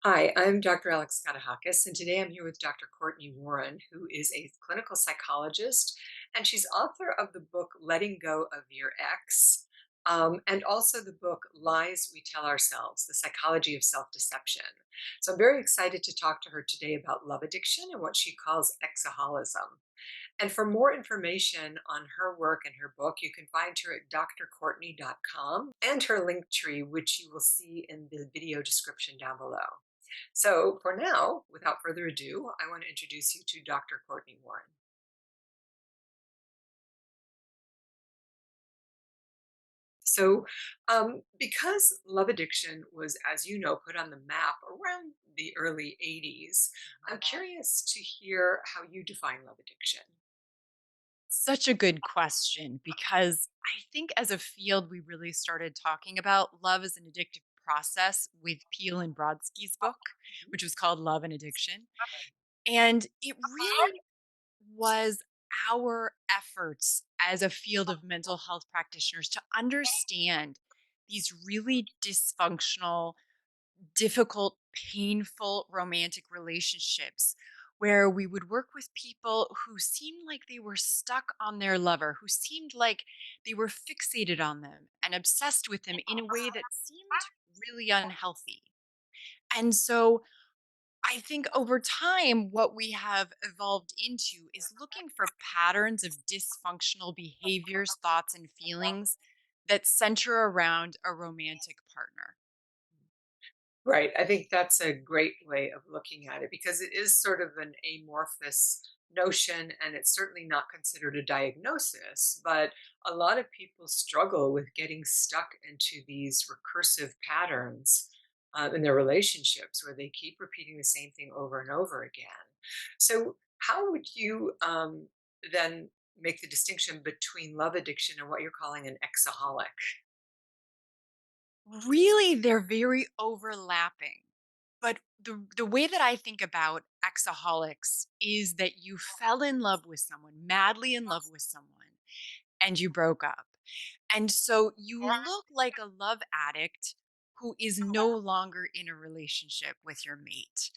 Hi, I'm Dr. Alex Katahakis, and today I'm here with Dr. Courtney Warren, who is a clinical psychologist, and she's author of the book Letting Go of Your Ex, and also the book Lies We Tell Ourselves, The Psychology of Self-Deception. So I'm very excited to talk to her today about love addiction and what she calls exaholism. And for more information on her work and her book, you can find her at drcourtney.com and her link tree, which you will see in the video description down below. So for now, without further ado, I want to introduce you to Dr. Courtney Warren. So, because love addiction was, as you know, put on the map around the early 80s, I'm curious to hear how you define love addiction. Such a good question because I think as a field, we really started talking about love as an addictive process with Peel and Brodsky's book, Mhm. which was called Love and Addiction. And it really was our efforts as a field of mental health practitioners to understand these really dysfunctional, difficult, painful romantic relationships where we would work with people who seemed like they were stuck on their lover, who seemed like they were fixated on them and obsessed with them in a way that seemed really unhealthy. And so I think over time, what we have evolved into is looking for patterns of dysfunctional behaviors, thoughts, and feelings that center around a romantic partner. Right. I think that's a great way of looking at it because it is sort of an amorphous notion and it's certainly not considered a diagnosis. But a lot of people struggle with getting stuck into these recursive patterns in their relationships where they keep repeating the same thing over and over again. So, how would you then make the distinction between love addiction and what you're calling an exaholic? Really, they're very overlapping. But the way that I think about exaholics is that you fell in love with someone, madly in love with someone, and you broke up. And so you look like a love addict who is no longer in a relationship with your mate.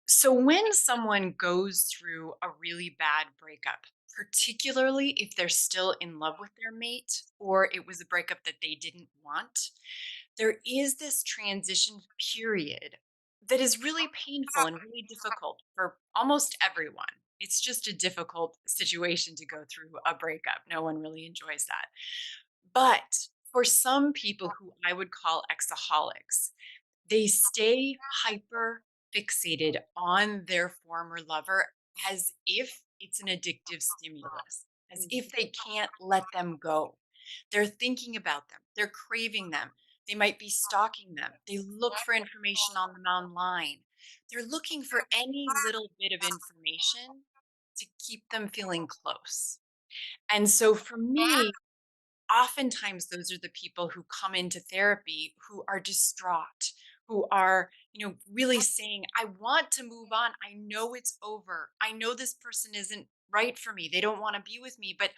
So when someone goes through a really bad breakup, particularly if they're still in love with their mate or it was a breakup that they didn't want, there is this transition period that is really painful and really difficult for almost everyone. It's just a difficult situation to go through a breakup. No one really enjoys that. But for some people who I would call exaholics, they stay hyper fixated on their former lover as if it's an addictive stimulus, as if they can't let them go. They're thinking about them, they're craving them. They might be stalking them. They look for information on them online. They're looking for any little bit of information to keep them feeling close. And so for me, oftentimes those are the people who come into therapy who are distraught, who are, really saying, I want to move on. I know it's over. I know this person isn't right for me. They don't want to be with me, but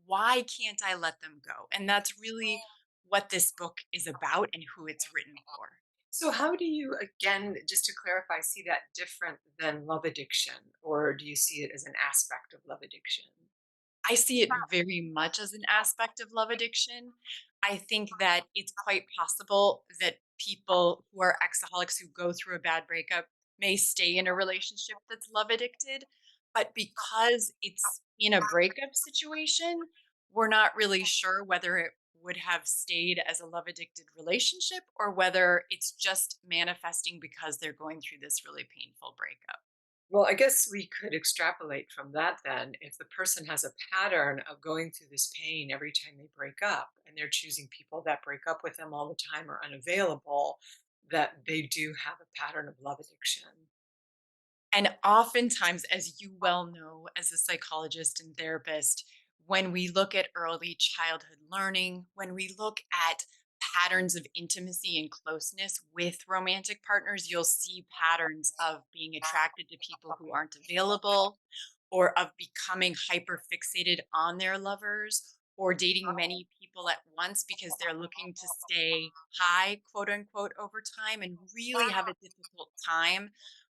why can't I let them go? And that's really what this book is about and who it's written for. So, how do you, again, just to clarify, see that different than love addiction, or do you see it as an aspect of love addiction? I see it very much as an aspect of love addiction. I think that it's quite possible that people who are exaholics who go through a bad breakup may stay in a relationship that's love addicted. But because it's in a breakup situation, we're not really sure whether it would have stayed as a love addicted relationship or whether it's just manifesting because they're going through this really painful breakup. Well, I guess we could extrapolate from that then. If the person has a pattern of going through this pain every time they break up, and they're choosing people that break up with them all the time or unavailable, that they do have a pattern of love addiction. And oftentimes, as you well know, as a psychologist and therapist, when we look at early childhood learning, when we look at patterns of intimacy and closeness with romantic partners, you'll see patterns of being attracted to people who aren't available or of becoming hyper fixated on their lovers or dating many people at once because they're looking to stay high, quote unquote, over time and really have a difficult time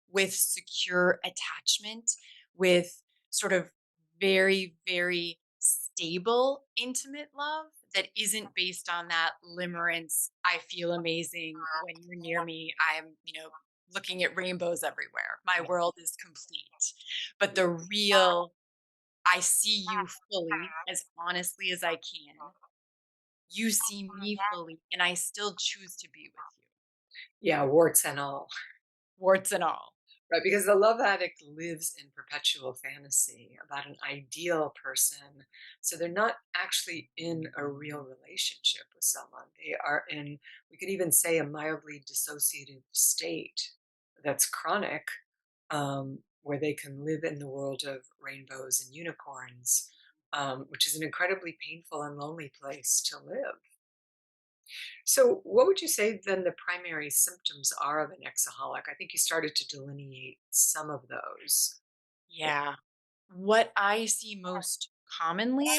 with secure attachment, with sort of very, very stable, intimate love that isn't based on that limerence. I feel amazing when you're near me. I'm, looking at rainbows everywhere. My world is complete. But the real, I see you fully, as honestly as I can. You see me fully, and I still choose to be with you, Yeah, warts and all. warts and all. Right, because the love addict lives in perpetual fantasy about an ideal person. So they're not actually in a real relationship with someone. They are in, we could even say, a mildly dissociative state that's chronic, where they can live in the world of rainbows and unicorns, which is an incredibly painful and lonely place to live. So, what would you say then the primary symptoms are of an exaholic? I think you started to delineate some of those. Yeah. What I see most commonly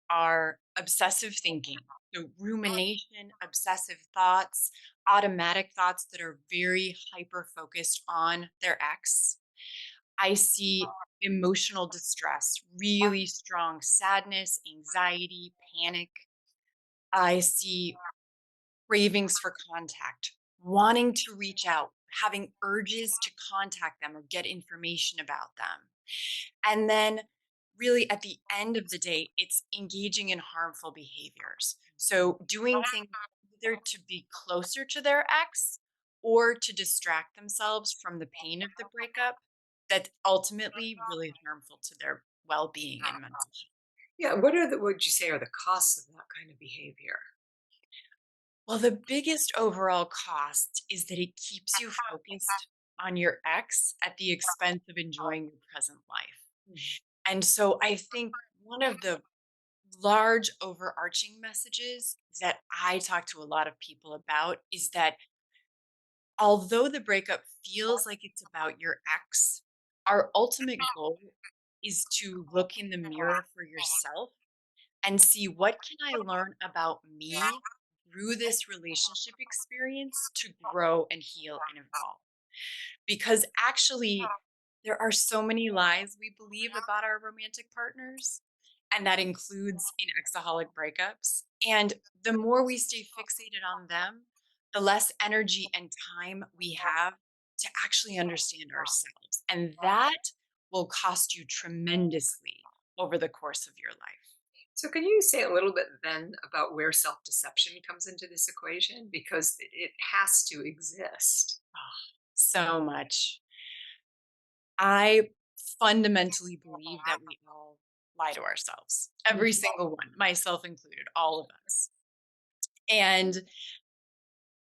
are obsessive thinking. So, rumination, obsessive thoughts, automatic thoughts that are very hyper focused on their ex. I see emotional distress, really strong sadness, anxiety, panic. I see cravings for contact, wanting to reach out, having urges to contact them or get information about them. And then, really, at the end of the day, it's engaging in harmful behaviors. So, doing things either to be closer to their ex or to distract themselves from the pain of the breakup that's ultimately really harmful to their well being and mental health. Yeah, what are the, what would you say are the costs of that kind of behavior? Well, the biggest overall cost is that it keeps you focused on your ex at the expense of enjoying your present life. Mhm. And so I think one of the large overarching messages that I talk to a lot of people about is that although the breakup feels like it's about your ex, our ultimate goal is to look in the mirror for yourself and see what can I learn about me through this relationship experience to grow and heal and evolve. Because actually, there are so many lies we believe about our romantic partners, and that includes in exaholic breakups. And the more we stay fixated on them, the less energy and time we have to actually understand ourselves. And that will cost you tremendously over the course of your life. So, can you say a little bit then about where self deception comes into this equation? Because it has to exist. Oh, so much. I fundamentally believe that we all lie to ourselves. Every single one, myself included, all of us. And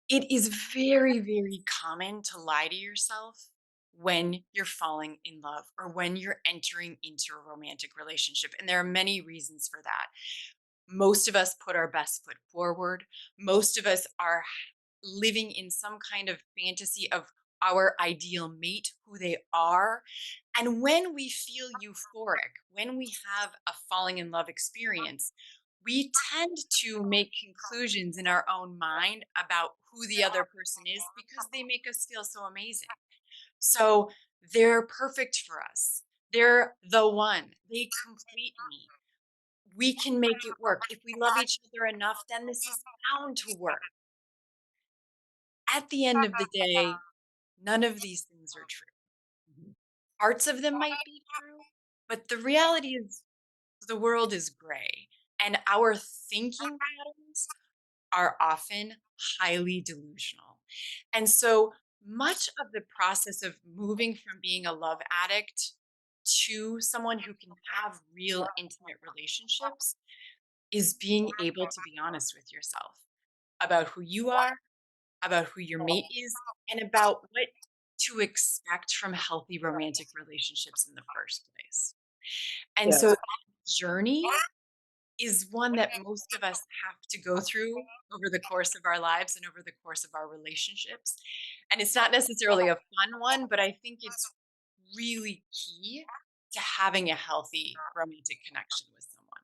it is very, very common to lie to yourself when you're falling in love or when you're entering into a romantic relationship. And there are many reasons for that. Most of us put our best foot forward. Most of us are living in some kind of fantasy of our ideal mate, who they are. And when we feel euphoric, when we have a falling in love experience, we tend to make conclusions in our own mind about who the other person is because they make us feel so amazing. So they're perfect for us. They're the one. They complete me. We can make it work. If we love each other enough, then this is bound to work. At the end of the day, none of these things are true. Mhm. Parts of them might be true, but the reality is the world is gray and our thinking patterns are often highly delusional. And so much of the process of moving from being a love addict to someone who can have real intimate relationships is being able to be honest with yourself about who you are, about who your mate is, and about what to expect from healthy romantic relationships in the first place. And so Yes. that journey is one that most of us have to go through over the course of our lives and over the course of our relationships. And it's not necessarily a fun one, but I think it's really key to having a healthy romantic connection with someone.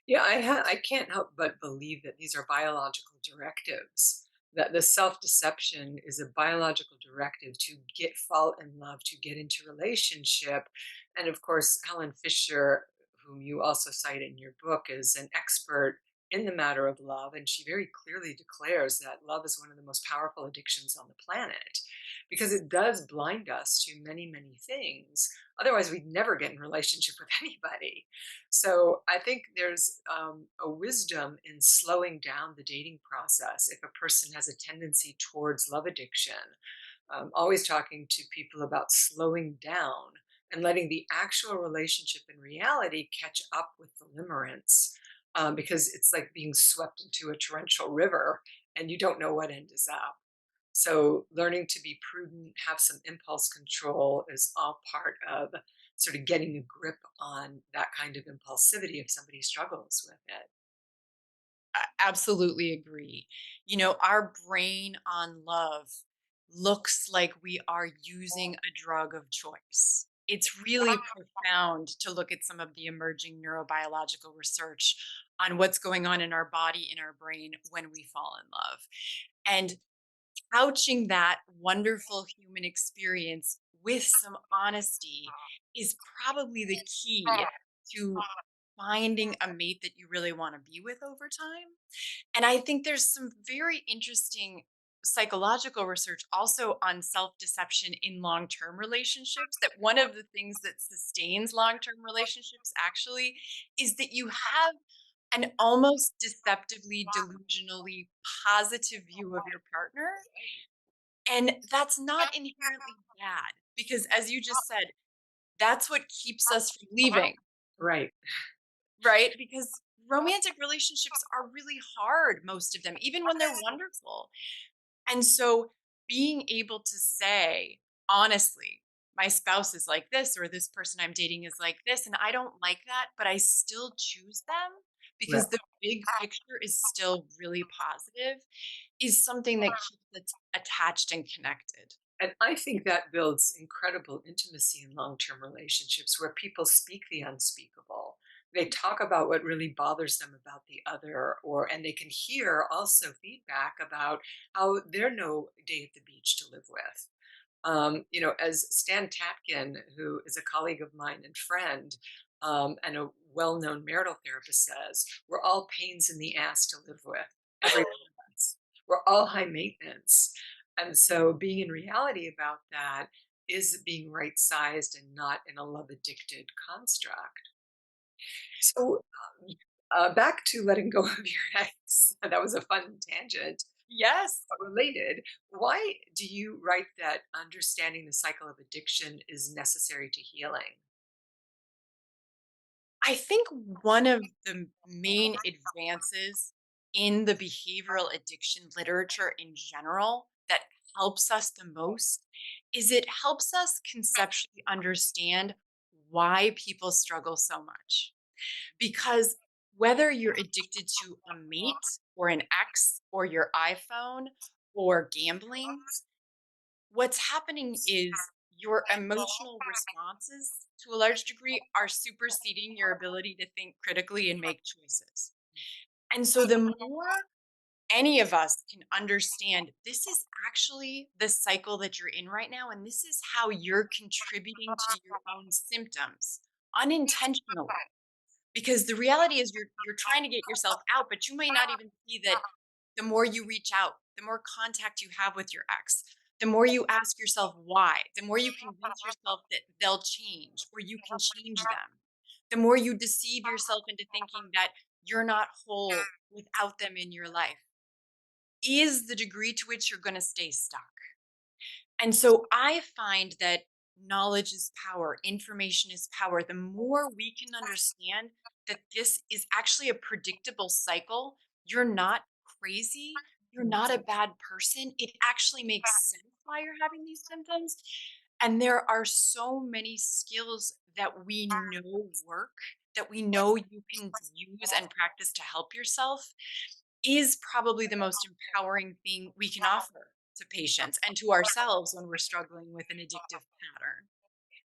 Yeah, I can't help but believe that these are biological directives. That the self-deception is a biological directive to get fall in love, to get into relationship. And of course, Helen Fisher, whom you also cite in your book, is an expert in the matter of love, and she very clearly declares that love is one of the most powerful addictions on the planet because it does blind us to many, many things. Otherwise, we'd never get in relationship with anybody. So I think there's a wisdom in slowing down the dating process if a person has a tendency towards love addiction. Always talking to people about slowing down and letting the actual relationship in reality catch up with the limerence, because it's like being swept into a torrential river and you don't know what end is up. So, learning to be prudent, have some impulse control is all part of sort of getting a grip on that kind of impulsivity if somebody struggles with it. Absolutely agree. Our brain on love looks like we are using a drug of choice. It's really profound to look at some of the emerging neurobiological research on what's going on in our body, in our brain when we fall in love. And couching that wonderful human experience with some honesty is probably the key to finding a mate that you really want to be with over time. And I think there's some very interesting psychological research also on self deception in long term relationships. That one of the things that sustains long term relationships actually is that you have an almost deceptively, delusionally positive view of your partner. And that's not inherently bad because, as you just said, that's what keeps us from leaving, Right. right? Because romantic relationships are really hard, most of them, even when they're wonderful. And so being able to say, honestly, my spouse is like this, or this person I'm dating is like this, and I don't like that, but I still choose them Right. because the big picture is still really positive, is something that keeps us attached and connected. And I think that builds incredible intimacy in long term relationships where people speak the unspeakable. They talk about what really bothers them about the other, and they can hear also feedback about how they're no day at the beach to live with. As Stan Tatkin, who is a colleague of mine and friend, and a well known marital therapist, says, we're all pains in the ass to live with, every one of us. We're all high maintenance. And so being in reality about that is being right sized and not in a love addicted construct. So, back to letting go of your ex. That was a fun tangent. Yes. But related, why do you write that understanding the cycle of addiction is necessary to healing? I think one of the main advances in the behavioral addiction literature in general that helps us the most is it helps us conceptually understand why people struggle so much. Because whether you're addicted to a mate or an ex or your iPhone or gambling, what's happening is your emotional responses to a large degree are superseding your ability to think critically and make choices. And so the more any of us can understand this is actually the cycle that you're in right now, and this is how you're contributing to your own symptoms unintentionally, because the reality is you're trying to get yourself out, but you might not even see that the more you reach out, the more contact you have with your ex, the more you ask yourself why, the more you convince yourself that they'll change or you can change them, the more you deceive yourself into thinking that you're not whole without them in your life, is the degree to which you're going to stay stuck. And so I find that knowledge is power, information is power. The more we can understand that this is actually a predictable cycle, you're not crazy, you're not a bad person. It actually makes sense why you're having these symptoms. And there are so many skills that we know work, that we know you can use and practice to help yourself, is probably the most empowering thing we can offer to patients and to ourselves when we're struggling with an addictive pattern.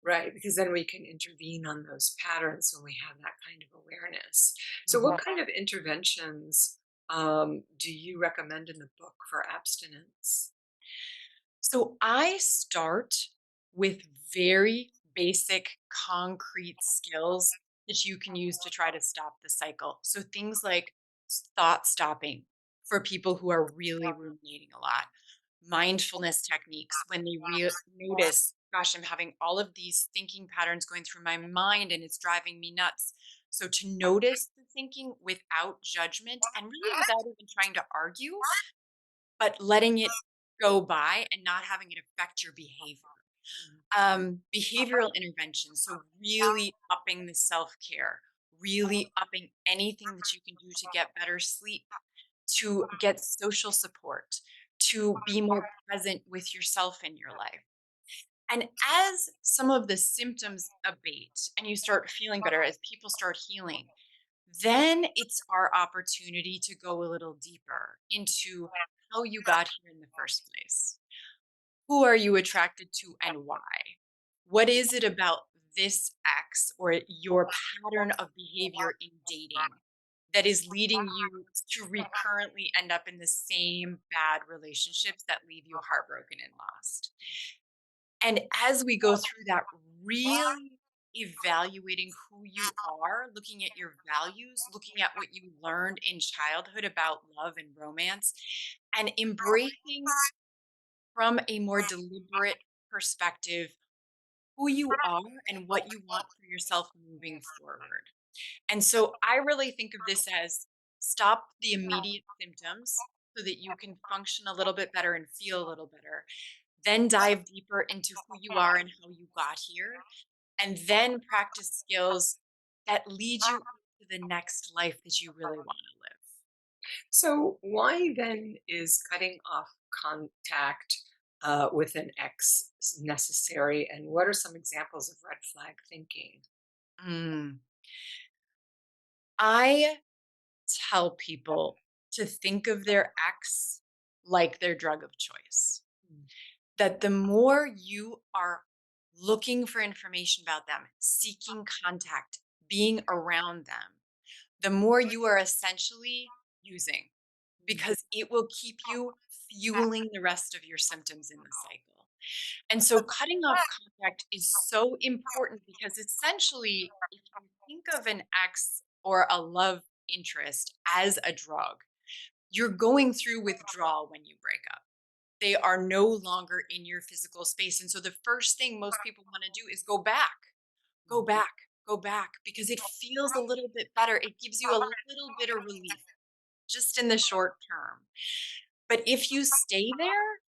Right, because then we can intervene on those patterns when we have that kind of awareness. So, what Mhm. kind of interventions do you recommend in the book for abstinence? So I start with very basic, concrete skills that you can use to try to stop the cycle. So things like thought stopping for people who are really ruminating a lot, mindfulness techniques when they notice, gosh, I'm having all of these thinking patterns going through my mind and it's driving me nuts. So to notice the thinking without judgment and really without even trying to argue, but letting it go by and not having it affect your behavior. Mm. Behavioral interventions, so really upping the self-care, really upping anything that you can do to get better sleep, to get social support, to be more present with yourself in your life. And as some of the symptoms abate and you start feeling better, as people start healing, then it's our opportunity to go a little deeper into how you got here in the first place. Who are you attracted to and why? What is it about this ex or your pattern of behavior in dating that is leading you to recurrently end up in the same bad relationships that leave you heartbroken and lost? And as we go through that, really evaluating who you are, looking at your values, looking at what you learned in childhood about love and romance, and embracing from a more deliberate perspective who you are and what you want for yourself moving forward. And so I really think of this as stop the immediate symptoms so that you can function a little bit better and feel a little better. Then dive deeper into who you are and how you got here. And then practice skills that lead you to the next life that you really want to live. So, why then is cutting off contact with an ex necessary? And what are some examples of red flag thinking? Mm. I tell people to think of their ex like their drug of choice. Mm. That the more you are looking for information about them, seeking contact, being around them, the more you are essentially using Mm. because it will keep you fueling the rest of your symptoms in the cycle. And so cutting off contact is so important because essentially, if you think of an ex or a love interest as a drug, you're going through withdrawal when you break up. They are no longer in your physical space. And so the first thing most people want to do is go back, go Mm. back, go back because it feels a little bit better. It gives you a little bit of relief just in the short term. But if you stay there,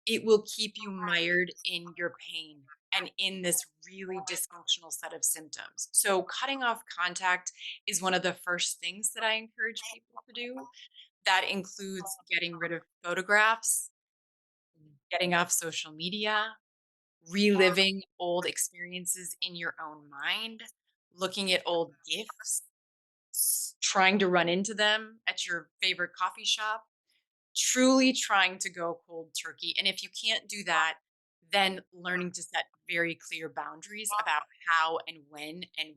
it will keep you mired in your pain and in this really dysfunctional set of symptoms. So, cutting off contact is one of the first things that I encourage people to do. That includes getting rid of photographs, getting off social media, reliving old experiences in your own mind, looking at old gifts, trying to run into them at your favorite coffee shop, truly trying to go cold turkey. And if you can't do that, then learning to set very clear boundaries about how and when and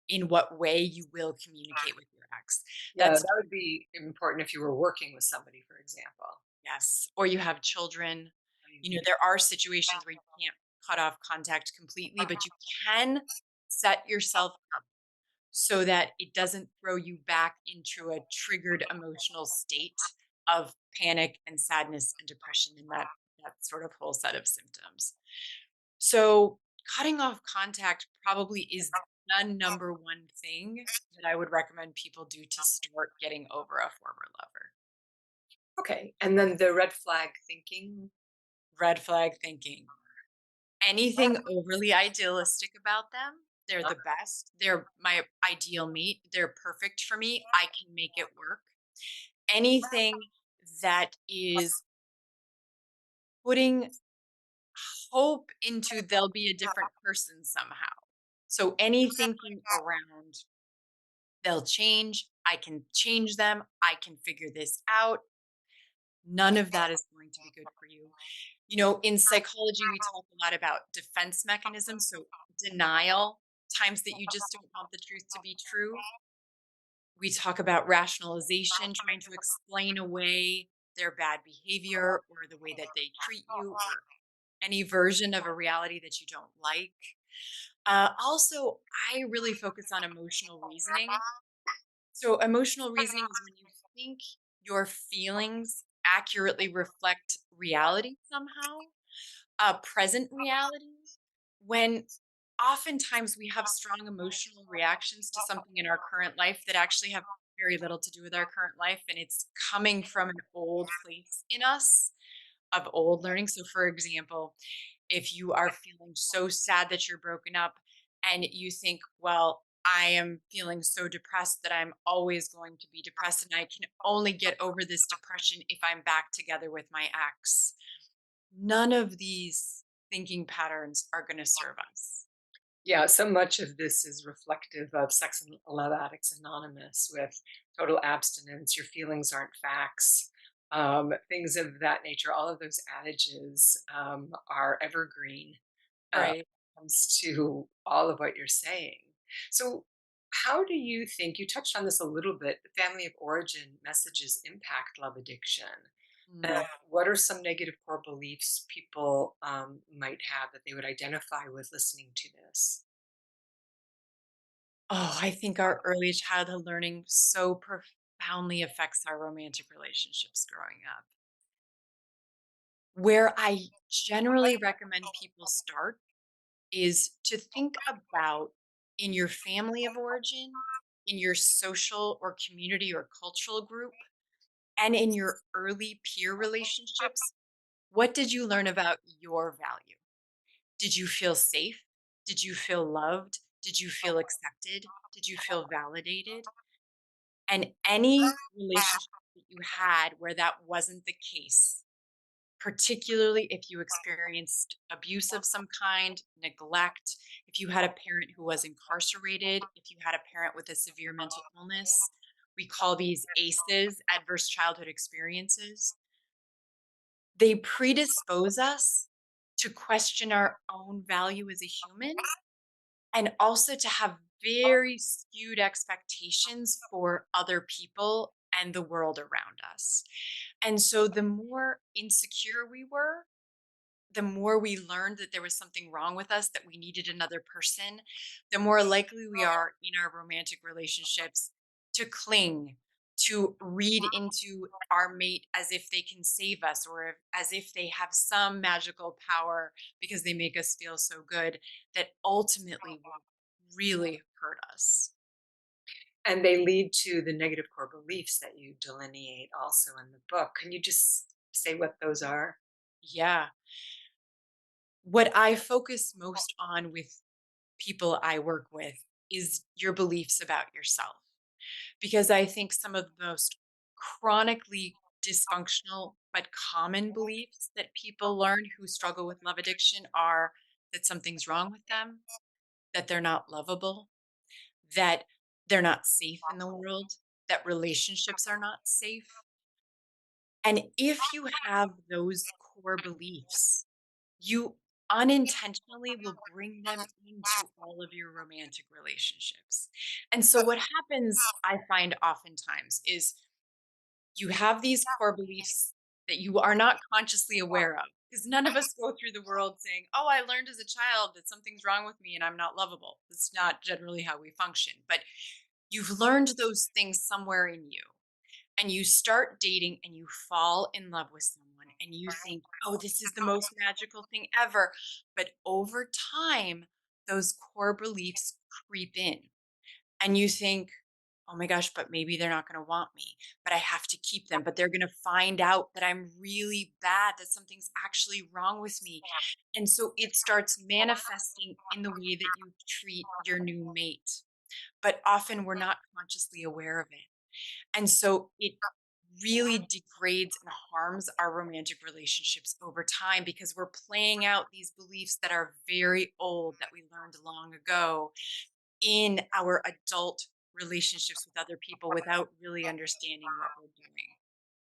in what way you will communicate with your ex. Yeah, That's that would be important if you were working with somebody, for example. yes. Or you have children. Right. You know, there are situations where you can't cut off contact completely, but you can set yourself up so that it doesn't throw you back into a triggered emotional state of panic and sadness and depression and that sort of whole set of symptoms. So cutting off contact probably is the number one thing that I would recommend people do to start getting over a former lover. Okay. And then the red flag thinking. Red flag thinking. Anything overly idealistic about them, they're the best. They're my ideal mate. They're perfect for me. I can make it work. Anything that is putting hope into they'll be a different person somehow. So any thinking around they'll change, I can change them, I can figure this out, none of that is going to be good for you. In psychology, we talk a lot about defense mechanisms, so denial, times that you just don't want the truth to be true. We talk about rationalization, trying to explain away their bad behavior or the way that they treat you or any version of a reality that you don't like. Also, I really focus on emotional reasoning. So, emotional reasoning is when you think your feelings accurately reflect reality somehow, a present reality, when oftentimes we have strong emotional reactions to something in our current life that actually have very little to do with our current life. And it's coming from an old place in us of old learning. So, for example, if you are feeling so sad that you're broken up and you think, well, I am feeling so depressed that I'm always going to be depressed and I can only get over this depression if I'm back together with my ex. None of these thinking patterns are going to serve us. Yeah, so much of this is reflective of Sex and Love Addicts Anonymous with total abstinence, your feelings aren't facts, things of that nature. All of those adages are evergreen when Right. it comes to all of what you're saying. So, how do you think, you touched on this a little bit, the family of origin messages impact love addiction? Mm. What are some negative core beliefs people might have that they would identify with listening to this? Oh, I think our early childhood learning so profoundly affects our romantic relationships growing up. Where I generally recommend people start is to think about in your family of origin, in your social or community or cultural group, and in your early peer relationships, what did you learn about your value? Did you feel safe? Did you feel loved? Did you feel accepted? Did you feel validated? And any relationship that you had where that wasn't the case, particularly if you experienced abuse of some kind, neglect, if you had a parent who was incarcerated, if you had a parent with a severe mental illness, we call these ACEs, adverse childhood experiences. They predispose us to question our own value as a human and also to have very skewed expectations for other people and the world around us. And so the more insecure we were, the more we learned that there was something wrong with us, that we needed another person, the more likely we are in our romantic relationships to cling, to read into our mate as if they can save us or as if they have some magical power because they make us feel so good that ultimately will really hurt us. And they lead to the negative core beliefs that you delineate also in the book. Can you just say what those are? Yeah. What I focus most on with people I work with is your beliefs about yourself. Because I think some of the most chronically dysfunctional but common beliefs that people learn who struggle with love addiction are that something's wrong with them, that they're not lovable, that they're not safe in the world, that relationships are not safe. And if you have those core beliefs, you unintentionally will bring them into all of your romantic relationships. And so, what happens, I find oftentimes, is you have these core beliefs that you are not consciously aware of. Because none of us go through the world saying, oh, I learned as a child that something's wrong with me and I'm not lovable. That's not generally how we function. But you've learned those things somewhere in you and you start dating and you fall in love with someone and you think, oh, this is the most magical thing ever. But over time, those core beliefs creep in and you think, oh my gosh, but maybe they're not going to want me, but I have to keep them. But they're going to find out that I'm really bad, that something's actually wrong with me. And so it starts manifesting in the way that you treat your new mate. But often we're not consciously aware of it. And so it really degrades and harms our romantic relationships over time because we're playing out these beliefs that are very old that we learned long ago in our adult relationships with other people without really understanding what we're doing.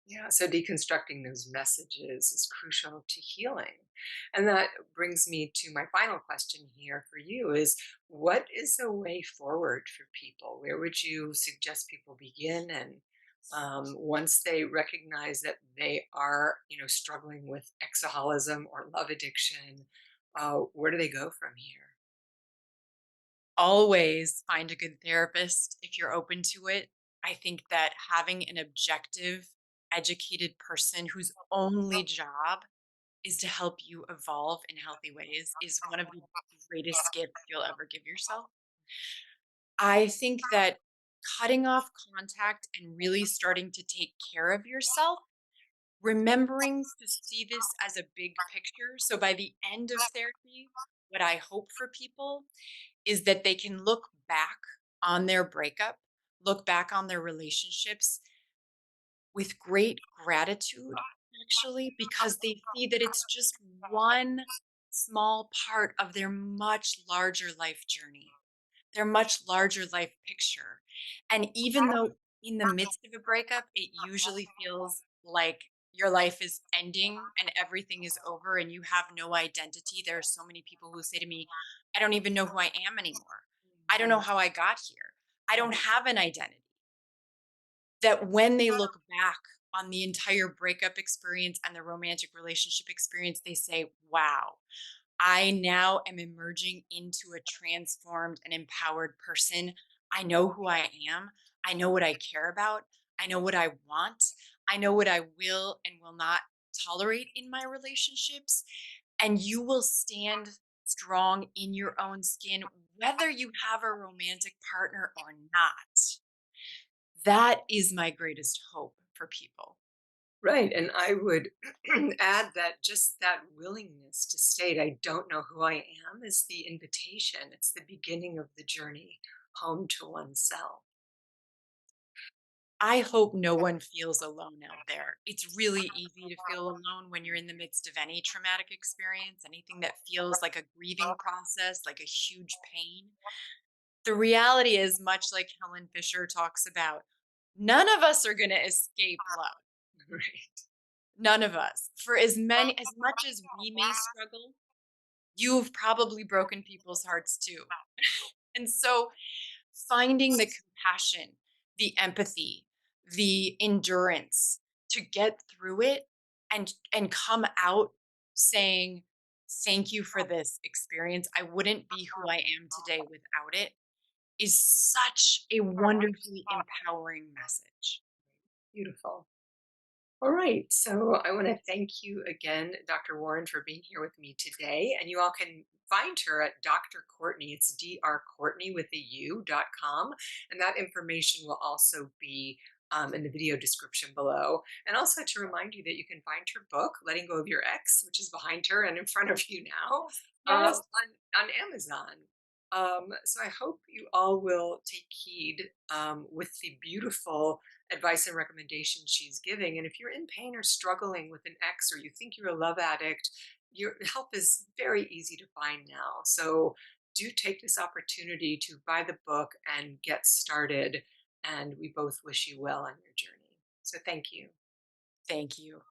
Yeah, so deconstructing those messages is crucial to healing. And that brings me to my final question here for you is what is a way forward for people? Where would you suggest people begin? And once they recognize that they are, struggling with exaholism or love addiction, where do they go from here? Always find a good therapist if you're open to it. I think that having an objective, educated person whose only job is to help you evolve in healthy ways is one of the greatest gifts you'll ever give yourself. I think that cutting off contact and really starting to take care of yourself, remembering to see this as a big picture. So by the end of therapy, what I hope for people is that they can look back on their breakup, look back on their relationships with great gratitude, actually, because they see that it's just one small part of their much larger life journey, their much larger life picture. And even though in the midst of a breakup, it usually feels like your life is ending and everything is over and you have no identity. There are so many people who say to me, I don't even know who I am anymore. I don't know how I got here. I don't have an identity. That when they look back on the entire breakup experience and the romantic relationship experience, they say, wow, I now am emerging into a transformed and empowered person. I know who I am. I know what I care about. I know what I want. I know what I will and will not tolerate in my relationships. And you will stand strong in your own skin, whether you have a romantic partner or not. That is my greatest hope for people. Right. And I would add that just that willingness to state, I don't know who I am, is the invitation. It's the beginning of the journey home to oneself. I hope no one feels alone out there. It's really easy to feel alone when you're in the midst of any traumatic experience, anything that feels like a grieving process, like a huge pain. The reality is, much like Helen Fisher talks about, none of us are going to escape love. Right. None of us. For as much as we may struggle, you've probably broken people's hearts too. And so finding the compassion, the empathy, the endurance to get through it and come out saying, thank you for this experience. I wouldn't be who I am today without it is such a wonderfully empowering message. Beautiful. All right. So I want to thank you again, Dr. Warren, for being here with me today. And you all can find her at Dr. Courtney. It's drcourtney with a U.com. And that information will also be in the video description below. And also to remind you that you can find her book, Letting Go of Your Ex, which is behind her and in front of you now, Yes. Yes. on Amazon. So I hope you all will take heed with the beautiful advice and recommendations she's giving. And if you're in pain or struggling with an ex or you think you're a love addict, your help is very easy to find now. So do take this opportunity to buy the book and get started. And we both wish you well on your journey. So thank you. Thank you.